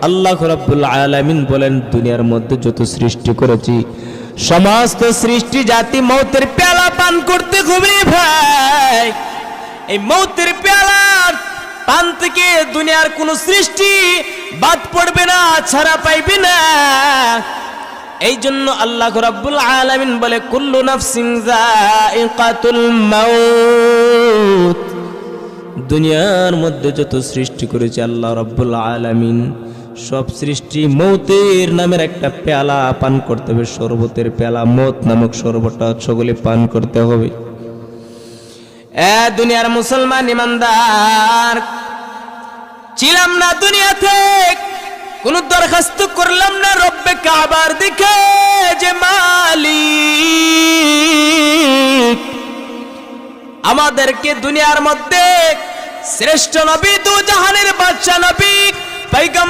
আল্লাহ রাব্বুল আলামিন বলেন, দুনিয়ার মধ্যে যত সৃষ্টি করেছি সমস্ত সৃষ্টি জাতি মৌতের পেয়ালা পান করতে ঘুমিয়ে ভাই। এই মৌতের পেয়ালা পান থেকে দুনিয়ার কোন সৃষ্টি বাদ পড়বে না, ছাড়া পাইবে না। এই জন্য আল্লাহ রাব্বুল আলামিন বলে, কুল্লু নাফসিন যায়িকাতুল মাউত। দুনিয়ার মধ্যে যত সৃষ্টি করেছে আল্লাহ রাব্বুল আলামিন, সব সৃষ্টি মৌতের নামের একটা পেয়ালা পান করতে হবে, শরবতের পেয়ালা, মৌত নামক শরবতটা সকলে পান করতে হবে। দুনিয়ার মুসলমান ইমানদার ছিলাম না, দুনিয়াতে কোন দরখাস্ত করলাম না রব্বে কাবার দিকে যে মালিক আমাদেরকে দুনিয়ার মধ্যে শ্রেষ্ঠ নবী, দু জাহানের বাদশা নবী, পয়গম্বর